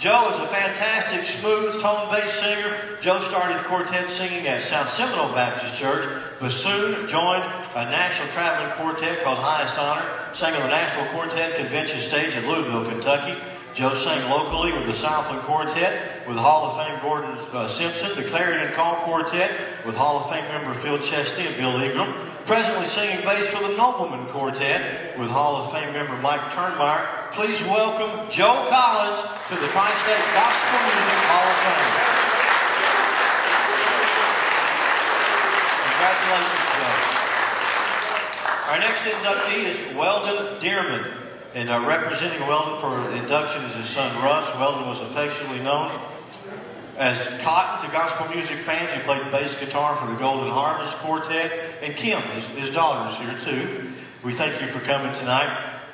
Joe is a fantastic, smooth, tone bass singer. Joe started quartet singing at South Seminole Baptist Church, but soon joined a national traveling quartet called Highest Honor, sang on the National Quartet Convention stage in Louisville, Kentucky. Joe sang locally with the Southland Quartet, with Hall of Fame Gordon Simpson, the Clarion Call Quartet, with Hall of Fame member Phil Chesney and Bill Ingram. Presently singing bass for the Nobleman Quartet, with Hall of Fame member Mike Turnmeyer. Please welcome Joe Collins to the Tri-State Gospel Music Hall of Fame. Congratulations, Joe. Our next inductee is Weldon Dearman. And representing Weldon for Induction is his son Russ. Weldon was affectionately known as Cotton to gospel music fans. He played bass guitar for the Golden Harvest Quartet. And Kim, his daughter, is here too. We thank you for coming tonight.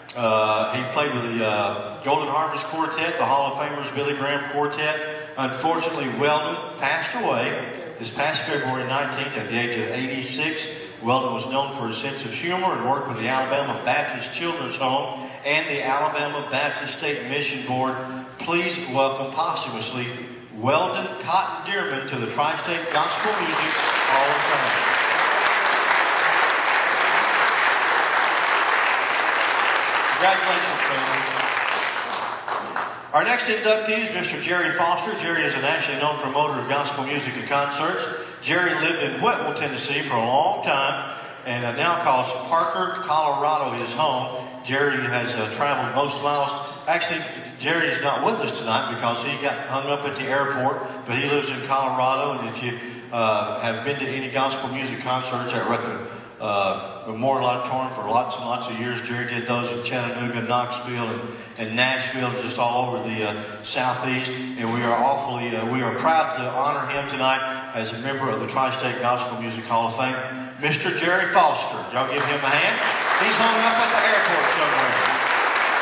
He played with the Golden Harvest Quartet, the Hall of Famers Billy Graham Quartet. Unfortunately, Weldon passed away this past February 19th at the age of 86. Weldon was known for his sense of humor and worked with the Alabama Baptist Children's Home and the Alabama Baptist State Mission Board. Please welcome posthumously Weldon Cotton Dearman to the Tri-State Gospel Music Hall of Fame. Congratulations, family. Our next inductee is Mr. Jerry Foster. Jerry is a nationally known promoter of gospel music and concerts. Jerry lived in Whitwell, Tennessee for a long time and now calls Parker, Colorado his home. Jerry has traveled most miles. Actually, Jerry is not with us tonight because he got hung up at the airport, but he lives in Colorado. And if you have been to any gospel music concerts at the Memorial Auditorium for lots and lots of years, Jerry did those in Chattanooga, Knoxville, and Nashville, just all over the Southeast. And we are proud to honor him tonight as a member of the Tri-State Gospel Music Hall of Fame, Mr. Jerry Foster. Y'all give him a hand. He's hung up at the airport somewhere.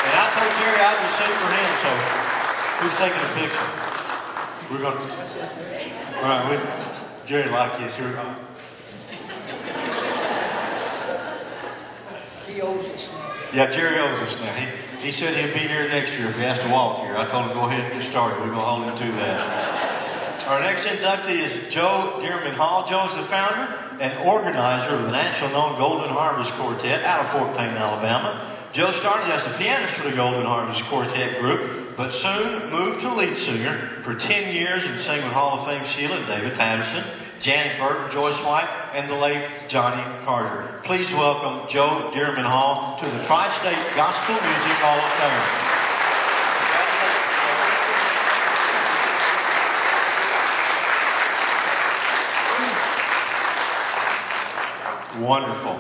And I told Jerry I'd just sing for him, so who's taking a picture? We're going to... All right, Jerry like this. Here we go. He owes us now. Yeah, Jerry owes us now. He said he'll be here next year if he has to walk here. I told him go ahead and get started. We're going to hold him to that. Our next inductee is Joe Dearman Hall. Joe is the founder and organizer of the national known Golden Harvest Quartet out of Fort Payne, Alabama. Joe started as the pianist for the Golden Harvest Quartet group, but soon moved to lead singer for 10 years and sang with Hall of Fame Sheila and David Patterson, Janet Burton, Joyce White, and the late Johnny Carter. Please welcome Joe Dearman Hall to the Tri-State Gospel Music Hall of Fame. Wonderful.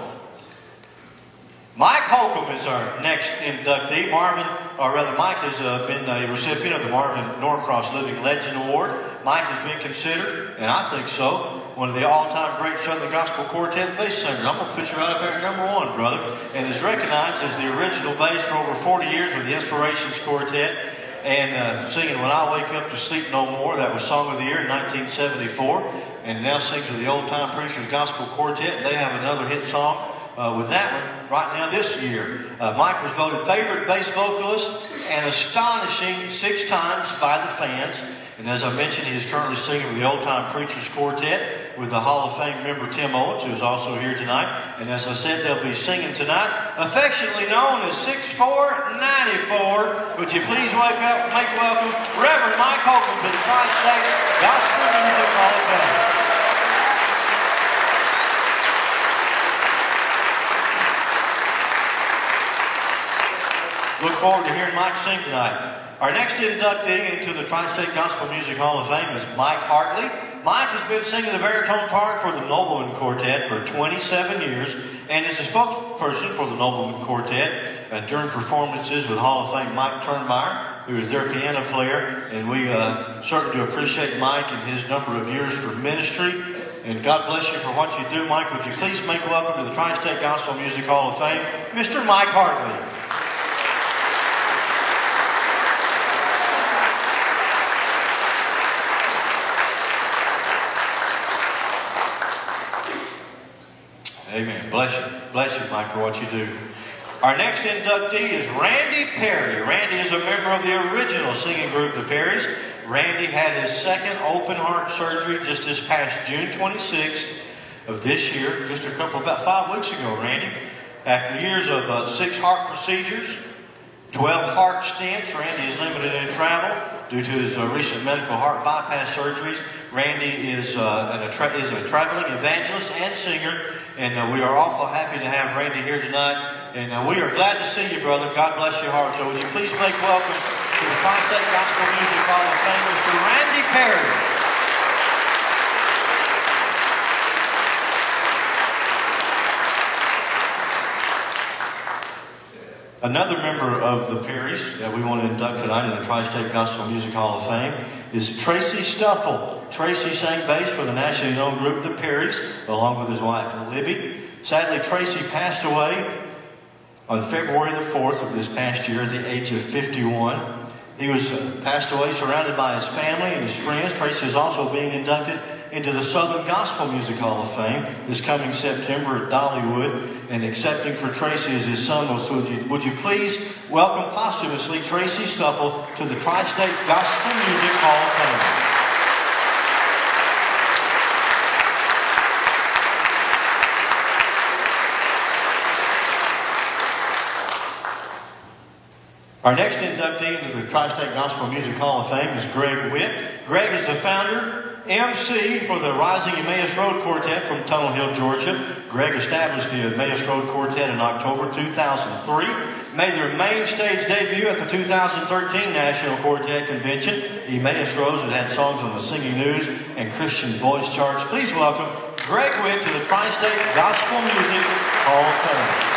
Mike Holcomb is our next inductee. Mike has been a recipient of the Marvin Norcross Living Legend Award. Mike has been considered, and I think so, one of the all-time great Southern Gospel Quartet bass singers. I'm going to put you right up there at #1, brother. And is recognized as the original bass for over 40 years with the Inspirations Quartet and singing When I Wake Up to Sleep No More. That was Song of the Year in 1974. And now sings with the Old Time Preachers Gospel Quartet. They have another hit song with that one right now this year. Mike was voted favorite bass vocalist and astonishing 6 times by the fans. And as I mentioned, he is currently singing with the Old Time Preachers Quartet with the Hall of Fame member Tim Owens, who is also here tonight. And as I said, they'll be singing tonight, affectionately known as 6494. Would you please make welcome Reverend Mike Holcomb to the Tri-State Gospel Music Hall of Fame. Look forward to hearing Mike sing tonight. Our next inductee into the Tri-State Gospel Music Hall of Fame is Mike Hartley. Mike has been singing the baritone part for the Nobleman Quartet for 27 years and is a spokesperson for the Nobleman Quartet during performances with Hall of Fame Mike Turnmeyer, who is their piano player. And we certainly do appreciate Mike and his number of years for ministry. And God bless you for what you do, Mike. Would you please make welcome to the Tri-State Gospel Music Hall of Fame, Mr. Mike Hartley. Amen. Bless you, Mike, for what you do. Our next inductee is Randy Perry. Randy is a member of the original singing group, the Perrys. Randy had his second open heart surgery just this past June 26th of this year, just about 5 weeks ago, Randy. After years of 6 heart procedures, 12 heart stents, Randy is limited in travel due to his recent medical heart bypass surgeries. Randy is a traveling evangelist and singer, and we are awful happy to have Randy here tonight. And we are glad to see you, brother. God bless your heart. So would you please make welcome to the Tri-State Gospel Music Hall of Fame, Mr. Randy Perry. Another member of the Perrys that we want to induct tonight in the Tri-State Gospel Music Hall of Fame is Tracy Stuffle. Tracy sang bass for the nationally known group the Perrys, along with his wife Libby. Sadly, Tracy passed away on February the 4th of this past year at the age of 51. He was passed away surrounded by his family and his friends. Tracy is also being inducted into the Southern Gospel Music Hall of Fame this coming September at Dollywood. And accepting for Tracy as his son, would you please welcome posthumously Tracy Stuffle to the Tri-State Gospel Music Hall of Fame. Our next inductee into the Tri-State Gospel Music Hall of Fame is Greg Witt. Greg is the founder, MC for the Rising Emmaus Road Quartet from Tunnel Hill, Georgia. Greg established the Emmaus Road Quartet in October 2003, made their main stage debut at the 2013 National Quartet Convention. Emmaus Rose had songs on the Singing News and Christian Voice charts. Please welcome Greg Witt to the Tri-State Gospel Music Hall of Fame.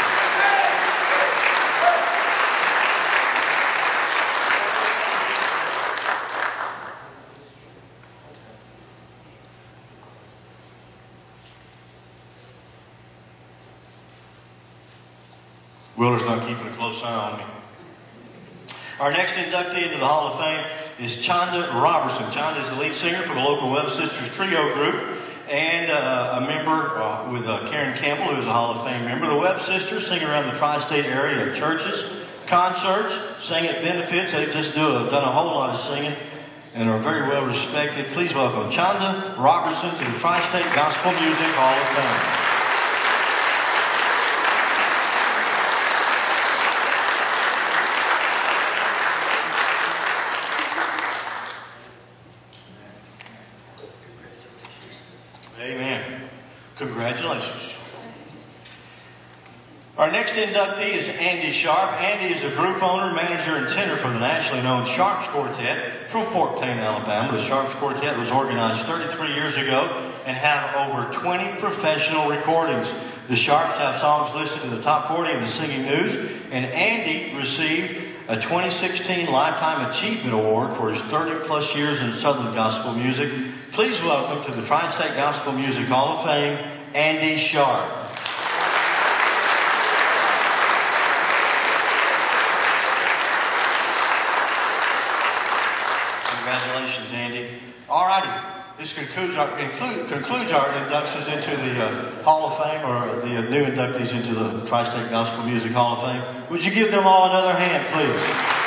Willer's not keeping a close eye on me. Our next inductee into the Hall of Fame is Chanda Robertson. Chanda is the lead singer for the local Web Sisters Trio group and a member with Karen Campbell, who is a Hall of Fame member. The Web Sisters sing around the tri-state area at churches, concerts, sing at benefits. They've just done a whole lot of singing and are very well respected. Please welcome Chanda Robertson to the Tri-State Gospel Music Hall of Fame. Amen. Congratulations. Our next inductee is Andy Sharp. Andy is the group owner, manager, and tenor for the nationally known Sharps Quartet from Fort Payne, Alabama. The Sharps Quartet was organized 33 years ago and have over 20 professional recordings. The Sharps have songs listed in the top 40 in the Singing News, and Andy received a 2016 Lifetime Achievement Award for his 30-plus years in Southern gospel music. Please welcome to the Tri-State Gospel Music Hall of Fame, Andy Sharp. Congratulations, Andy. All righty. This concludes our inductions into the Hall of Fame, or the new inductees into the Tri-State Gospel Music Hall of Fame. Would you give them all another hand, please?